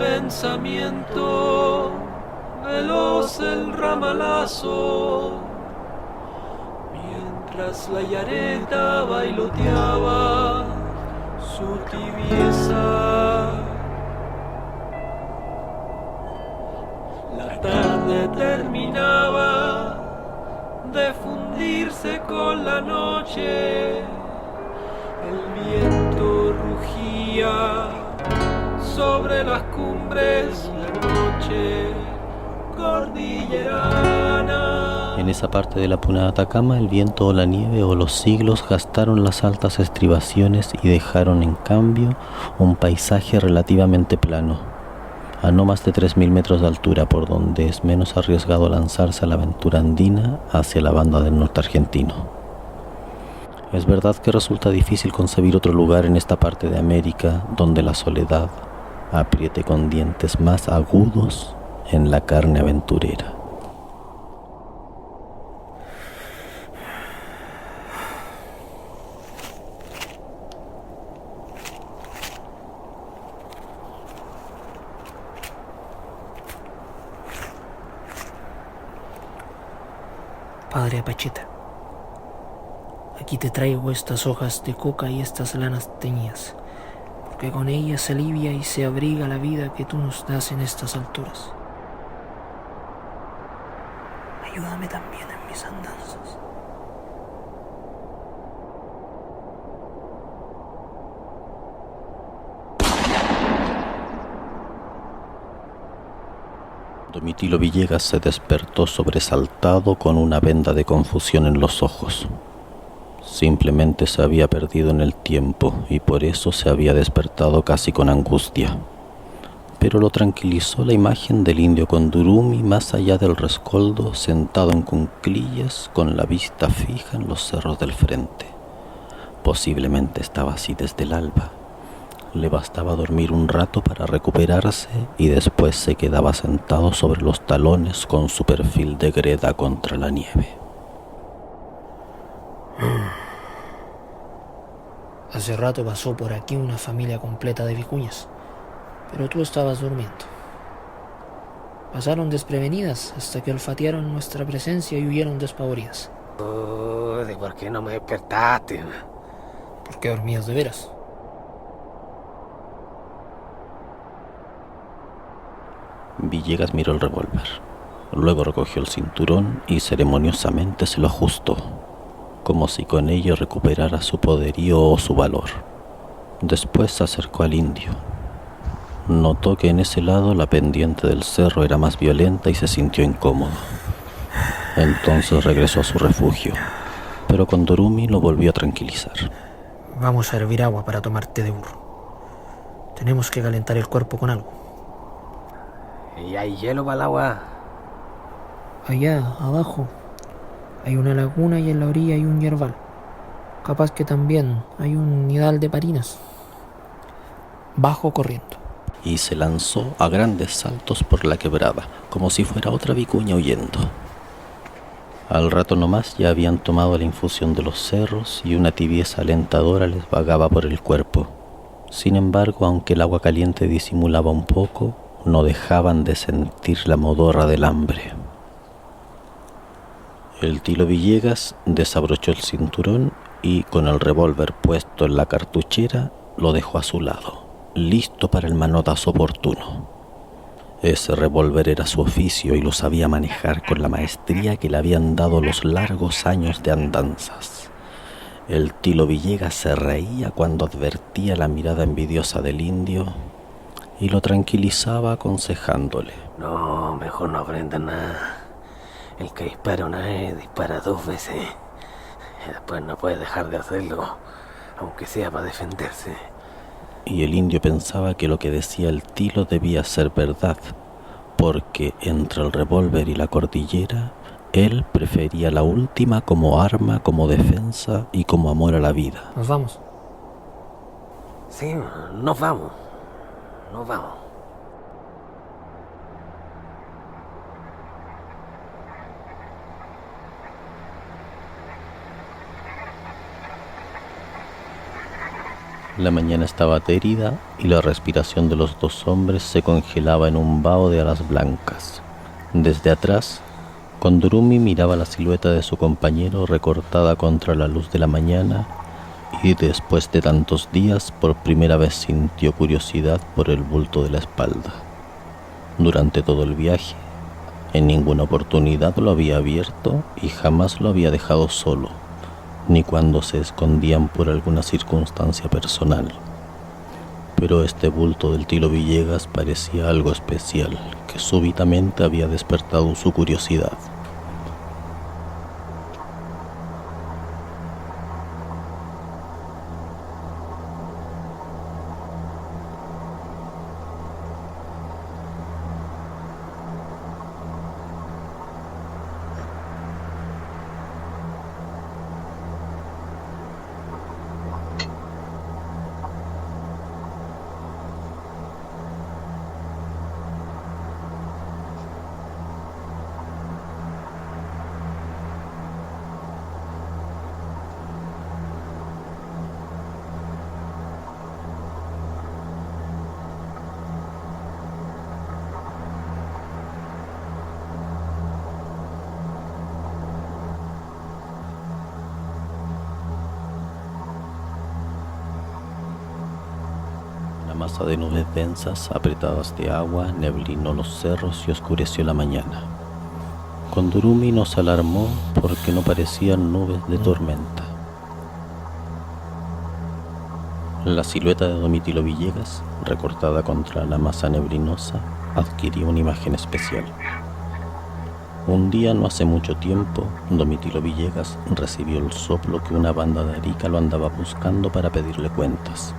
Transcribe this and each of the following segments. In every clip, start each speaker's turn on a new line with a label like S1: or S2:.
S1: pensamiento, veloz el ramalazo, mientras la yareta bailoteaba su tibieza. La tarde terminaba de fundirse con la noche, el viento rugía sobre las cumbres, la noche cordillerana.
S2: En esa parte de la Puna de Atacama, el viento o la nieve o los siglos gastaron las altas estribaciones y dejaron en cambio un paisaje relativamente plano, a no más de 3.000 metros de altura, por donde es menos arriesgado lanzarse a la aventura andina hacia la banda del norte argentino. Es verdad que resulta difícil concebir otro lugar en esta parte de América donde la soledad apriete con dientes más agudos en la carne aventurera.
S3: Padre Apacheta, aquí te traigo estas hojas de coca y estas lanas teñidas, porque con ellas se alivia y se abriga la vida que tú nos das en estas alturas. Ayúdame también en mis andanzas.
S2: Domitilo Villegas se despertó sobresaltado con una venda de confusión en los ojos. Simplemente se había perdido en el tiempo y por eso se había despertado casi con angustia. Pero lo tranquilizó la imagen del indio Condurumi más allá del rescoldo, sentado en cunclillas con la vista fija en los cerros del frente. Posiblemente estaba así desde el alba. Le bastaba dormir un rato para recuperarse y después se quedaba sentado sobre los talones con su perfil de greda contra la nieve.
S3: Hace rato pasó por aquí una familia completa de vicuñas, pero tú estabas durmiendo. Pasaron desprevenidas hasta que olfatearon nuestra presencia y huyeron despavoridas.
S4: ¿Por qué no me despertaste?
S3: ¿Por qué dormías de veras?
S2: Villegas miró el revólver, luego recogió el cinturón y ceremoniosamente se lo ajustó, como si con ello recuperara su poderío o su valor. Después se acercó al indio. Notó que en ese lado la pendiente del cerro era más violenta y se sintió incómodo. Entonces regresó a su refugio, pero Condorumi lo volvió a tranquilizar.
S3: Vamos a hervir agua para tomar té de burro. Tenemos que calentar el cuerpo con algo.
S4: ¿Y hay hielo para el agua?
S3: Allá, abajo, hay una laguna y en la orilla hay un yerbal. Capaz que también hay un nidal de parinas. Bajo corriendo.
S2: Y se lanzó a grandes saltos por la quebrada, como si fuera otra vicuña huyendo. Al rato nomás ya habían tomado la infusión de los cerros y una tibieza alentadora les vagaba por el cuerpo. Sin embargo, aunque el agua caliente disimulaba un poco, no dejaban de sentir la modorra del hambre. El Tilo Villegas desabrochó el cinturón y, con el revólver puesto en la cartuchera, lo dejó a su lado, listo para el manotazo oportuno. Ese revólver era su oficio y lo sabía manejar con la maestría que le habían dado los largos años de andanzas. El Tilo Villegas se reía cuando advertía la mirada envidiosa del indio y lo tranquilizaba aconsejándole:
S4: No, mejor no aprenda nada. El que dispara una vez, dispara dos veces. Después no puede dejar de hacerlo, aunque sea para defenderse.
S2: Y el indio pensaba que lo que decía el Tilo debía ser verdad, porque entre el revólver y la cordillera, él prefería la última como arma, como defensa y como amor a la vida.
S3: ¿Nos vamos?
S4: Sí, nos vamos. Nos vamos.
S2: La mañana estaba térida y la respiración de los dos hombres se congelaba en un vaho de alas blancas. Desde atrás, Kondurumi miraba la silueta de su compañero recortada contra la luz de la mañana y después de tantos días por primera vez sintió curiosidad por el bulto de la espalda. Durante todo el viaje, en ninguna oportunidad lo había abierto y jamás lo había dejado solo, ni cuando se escondían por alguna circunstancia personal. Pero este bulto del Tilo Villegas parecía algo especial, que súbitamente había despertado su curiosidad. La masa de nubes densas, apretadas de agua, neblinó los cerros y oscureció la mañana. Kondurumi no se alarmó porque no parecían nubes de tormenta. La silueta de Domitilo Villegas, recortada contra la masa neblinosa, adquirió una imagen especial. Un día, no hace mucho tiempo, Domitilo Villegas recibió el soplo que una banda de Arica lo andaba buscando para pedirle cuentas.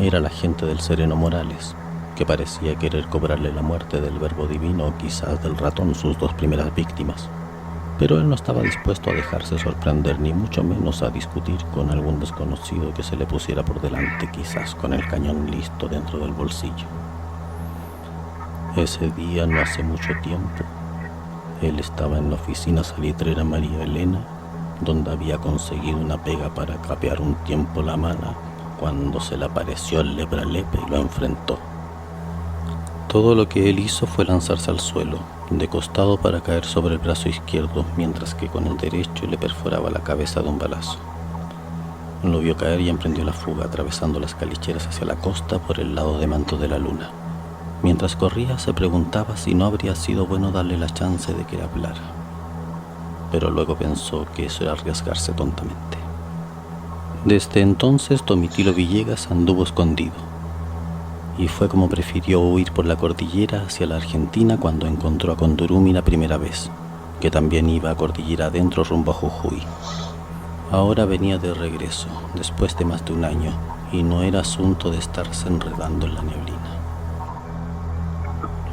S2: Era la gente del Sereno Morales, que parecía querer cobrarle la muerte del Verbo Divino o quizás del ratón, sus dos primeras víctimas. Pero él no estaba dispuesto a dejarse sorprender, ni mucho menos a discutir con algún desconocido que se le pusiera por delante, quizás con el cañón listo dentro del bolsillo. Ese día, no hace mucho tiempo, él estaba en la oficina salitrera María Elena, donde había conseguido una pega para capear un tiempo la mala, cuando se le apareció el Lepralepe y lo enfrentó. Todo lo que él hizo fue lanzarse al suelo, de costado para caer sobre el brazo izquierdo, mientras que con el derecho le perforaba la cabeza de un balazo. Lo vio caer y emprendió la fuga, atravesando las calicheras hacia la costa por el lado de Manto de la Luna. Mientras corría se preguntaba si no habría sido bueno darle la chance de que le hablara. Pero luego pensó que eso era arriesgarse tontamente. Desde entonces Domitilo Villegas anduvo escondido, y fue como prefirió huir por la cordillera hacia la Argentina cuando encontró a Kondurumi la primera vez, que también iba a cordillera adentro rumbo a Jujuy. Ahora venía de regreso, después de más de un año, y no era asunto de estarse enredando en la neblina.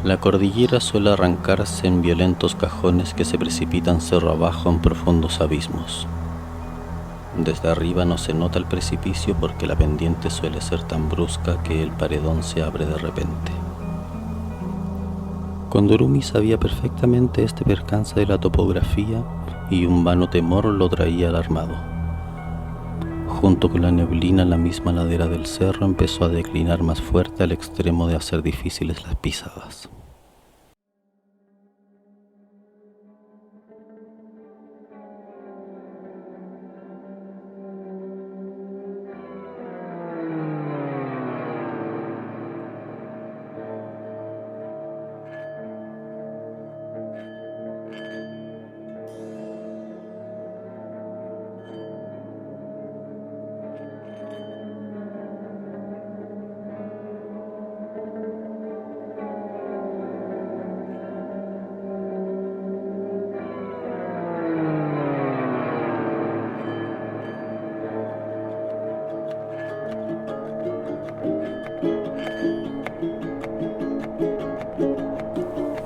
S2: La cordillera suele arrancarse en violentos cajones que se precipitan cerro abajo en profundos abismos. Desde arriba no se nota el precipicio porque la pendiente suele ser tan brusca que el paredón se abre de repente. Kondurumi sabía perfectamente este percance de la topografía y un vano temor lo traía alarmado. Junto con la neblina, la misma ladera del cerro empezó a declinar más fuerte al extremo de hacer difíciles las pisadas.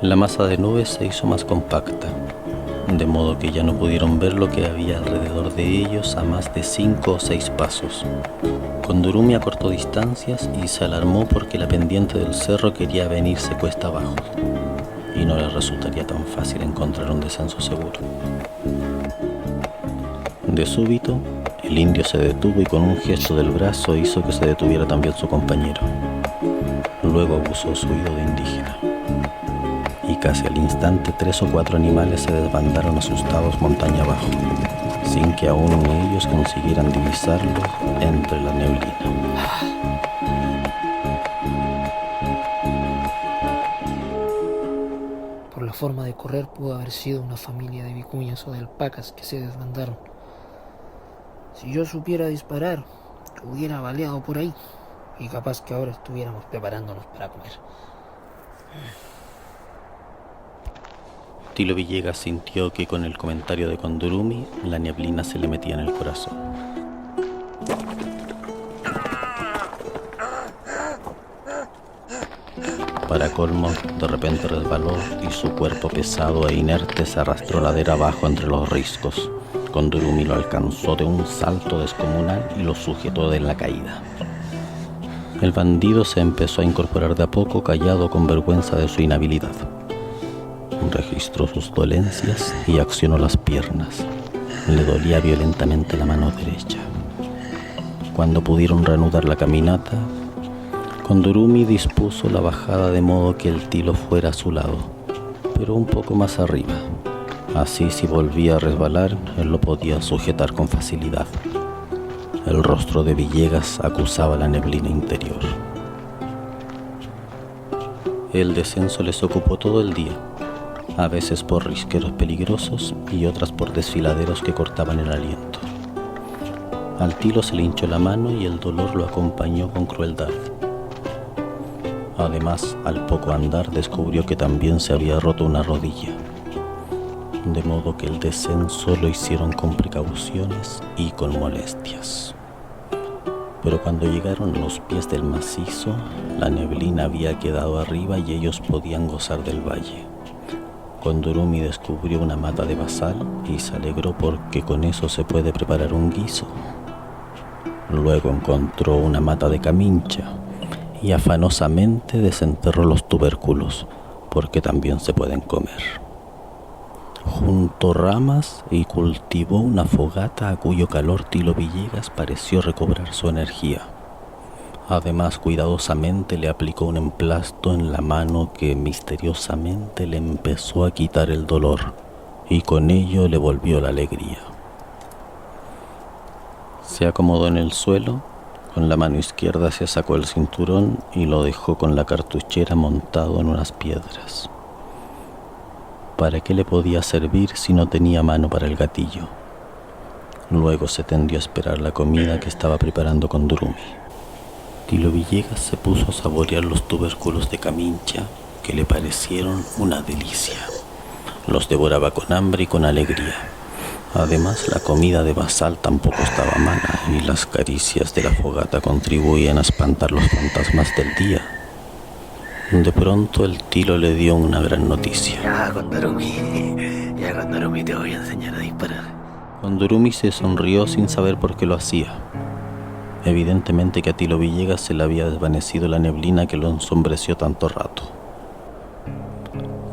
S2: La masa de nubes se hizo más compacta, de modo que ya no pudieron ver lo que había alrededor de ellos a más de 5 o 6 pasos. Kondurumi acortó distancias y se alarmó porque la pendiente del cerro quería venirse cuesta abajo, y no le resultaría tan fácil encontrar un descenso seguro. De súbito, El indio se detuvo y con un gesto del brazo hizo que se detuviera también su compañero. Luego abusó su oído de indígena. Y casi al instante 3 o 4 animales se desbandaron asustados montaña abajo, sin que aún ellos consiguieran divisarlos entre la neblina.
S3: Por la forma de correr pudo haber sido una familia de vicuñas o de alpacas que se desbandaron. Si yo supiera disparar, hubiera baleado por ahí, y capaz que ahora estuviéramos preparándonos para comer.
S2: Tilo Villegas sintió que con el comentario de Condurumi la neblina se le metía en el corazón. Para colmo, de repente resbaló y su cuerpo pesado e inerte se arrastró ladera abajo entre los riscos. Condurumi lo alcanzó de un salto descomunal y lo sujetó en la caída. El bandido se empezó a incorporar de a poco, callado con vergüenza de su inhabilidad. Registró sus dolencias y accionó las piernas. Le dolía violentamente la mano derecha. Cuando pudieron reanudar la caminata, Condurumi dispuso la bajada de modo que el Tilo fuera a su lado, pero un poco más arriba. Así, si volvía a resbalar, él lo podía sujetar con facilidad. El rostro de Villegas acusaba la neblina interior. El descenso les ocupó todo el día, a veces por risqueros peligrosos y otras por desfiladeros que cortaban el aliento. Al Tilo se le hinchó la mano y el dolor lo acompañó con crueldad. Además, al poco andar descubrió que también se había roto una rodilla, de modo que el descenso lo hicieron con precauciones y con molestias. Pero cuando llegaron a los pies del macizo, la neblina había quedado arriba y ellos podían gozar del valle. Condurumi descubrió una mata de basal y se alegró porque con eso se puede preparar un guiso. Luego encontró una mata de camincha y afanosamente desenterró los tubérculos, porque también se pueden comer. Juntó ramas y cultivó una fogata a cuyo calor Tilo Villegas pareció recobrar su energía. Además, cuidadosamente le aplicó un emplasto en la mano que misteriosamente le empezó a quitar el dolor, y con ello le volvió la alegría. Se acomodó en el suelo, con la mano izquierda se sacó el cinturón y lo dejó con la cartuchera montado en unas piedras. ¿Para qué le podía servir si no tenía mano para el gatillo? Luego se tendió a esperar la comida que estaba preparando Condurumi. Tilo Villegas se puso a saborear los tubérculos de camincha, que le parecieron una delicia. Los devoraba con hambre y con alegría. Además, la comida de basal tampoco estaba mala y las caricias de la fogata contribuían a espantar los fantasmas del día. De pronto el Tilo le dio una gran noticia.
S4: Ya, Condurumi, te voy a enseñar a disparar.
S2: Condurumi se sonrió sin saber por qué lo hacía. Evidentemente que a Tilo Villegas se le había desvanecido la neblina que lo ensombreció tanto rato.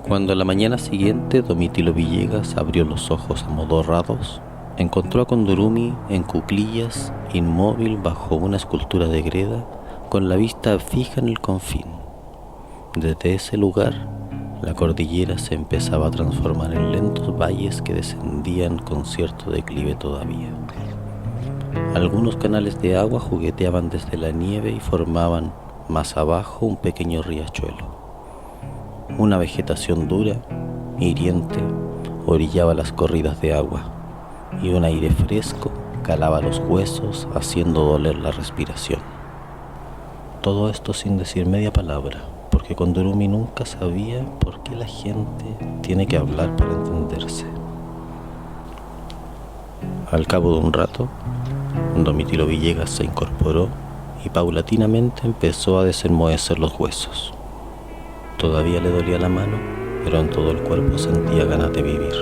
S2: Cuando a la mañana siguiente Domitilo Villegas abrió los ojos amodorrados, encontró a Condurumi en cuclillas, inmóvil bajo una escultura de greda, con la vista fija en el confín. Desde ese lugar, la cordillera se empezaba a transformar en lentos valles que descendían con cierto declive todavía. Algunos canales de agua jugueteaban desde la nieve y formaban más abajo un pequeño riachuelo. Una vegetación dura, hiriente, orillaba las corridas de agua, y un aire fresco calaba los huesos, haciendo doler la respiración. Todo esto sin decir media palabra, porque Condurumi nunca sabía por qué la gente tiene que hablar para entenderse. Al cabo de un rato, Domitilo Villegas se incorporó y paulatinamente empezó a desenmohecer los huesos. Todavía le dolía la mano, pero en todo el cuerpo sentía ganas de vivir.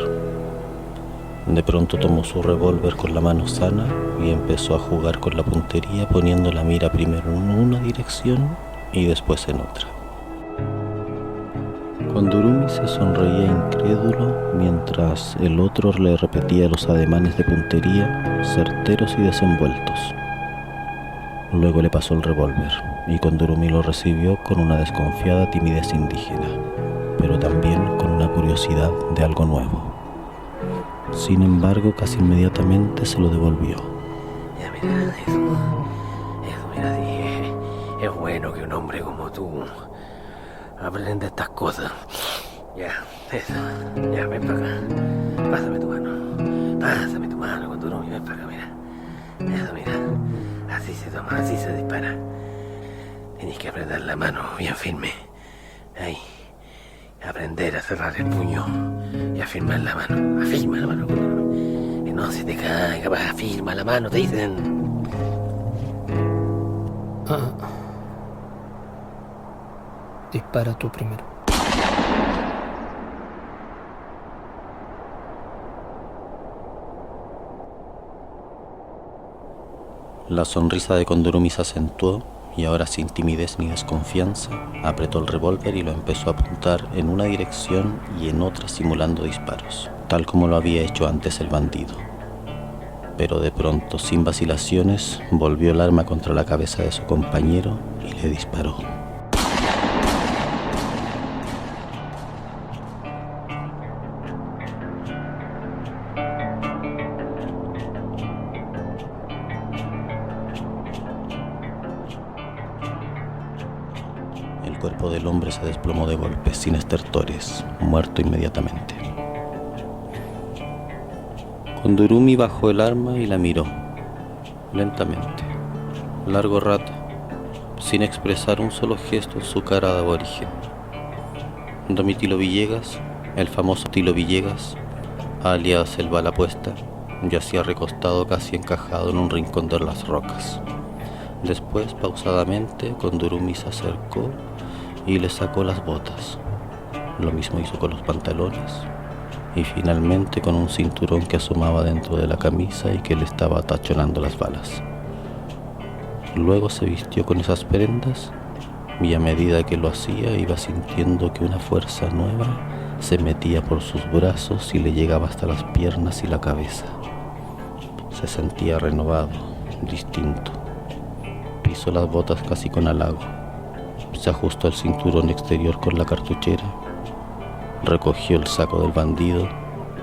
S2: De pronto tomó su revólver con la mano sana y empezó a jugar con la puntería, poniendo la mira primero en una dirección y después en otra. Kondurumi se sonreía incrédulo mientras el otro le repetía los ademanes de puntería, certeros y desenvueltos. Luego le pasó el revólver y Kondurumi lo recibió con una desconfiada timidez indígena, pero también con una curiosidad de algo nuevo. Sin embargo, casi inmediatamente se lo devolvió.
S4: Ya mira, eso mira, sí, es bueno que un hombre como tú aprenda estas cosas. Ya, eso, ya, ven para acá. Pásame tu mano, Kondurumi, ven para acá, mira. Eso, mira, así se toma, así se dispara. Tienes que apretar la mano bien firme. Ahí, aprender a cerrar el puño y afirmar la mano. Afirma la mano, Kondurumi. Que no se te caiga, afirma la mano, te dicen.
S3: Dispara tú primero.
S2: La sonrisa de Kondurumi se acentuó y ahora sin timidez ni desconfianza apretó el revólver y lo empezó a apuntar en una dirección y en otra simulando disparos, tal como lo había hecho antes el bandido. Pero de pronto, sin vacilaciones, volvió el arma contra la cabeza de su compañero y le disparó. El cuerpo del hombre se desplomó de golpe, sin estertores, muerto inmediatamente. Kondurumi bajó el arma y la miró, lentamente, largo rato, sin expresar un solo gesto en su cara de aborigen. Domitilo Villegas, el famoso Tilo Villegas, alias el Balapuesta, yacía recostado casi encajado en un rincón de las rocas. Después, pausadamente, Kondurumi se acercó y le sacó las botas. Lo mismo hizo con los pantalones y finalmente con un cinturón que asomaba dentro de la camisa y que le estaba atachonando las balas. Luego se vistió con esas prendas y a medida que lo hacía iba sintiendo que una fuerza nueva se metía por sus brazos y le llegaba hasta las piernas y la cabeza. Se sentía renovado, distinto. Pisó las botas casi con halago. Se ajustó el cinturón exterior con la cartuchera, recogió el saco del bandido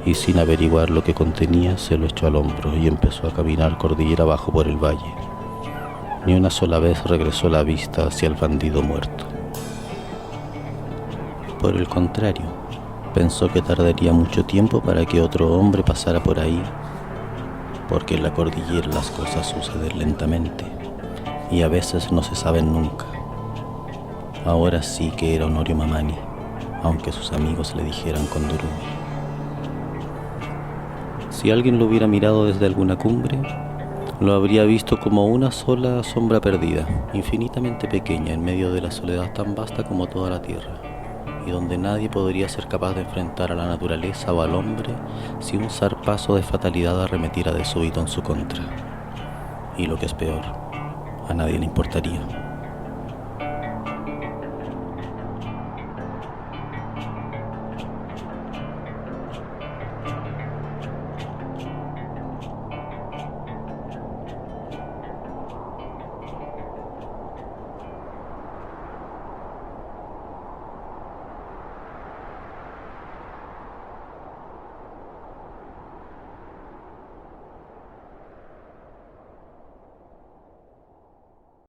S2: y sin averiguar lo que contenía se lo echó al hombro y empezó a caminar cordillera abajo por el valle. Ni una sola vez regresó la vista hacia el bandido muerto. Por el contrario, pensó que tardaría mucho tiempo para que otro hombre pasara por ahí, porque en la cordillera las cosas suceden lentamente y a veces no se saben nunca. Ahora sí que era Honorio Mamani, aunque sus amigos le dijeran Kondurumi. Si alguien lo hubiera mirado desde alguna cumbre, lo habría visto como una sola sombra perdida, infinitamente pequeña en medio de la soledad tan vasta como toda la tierra, y donde nadie podría ser capaz de enfrentar a la naturaleza o al hombre si un zarpazo de fatalidad arremetiera de súbito en su contra. Y lo que es peor, a nadie le importaría.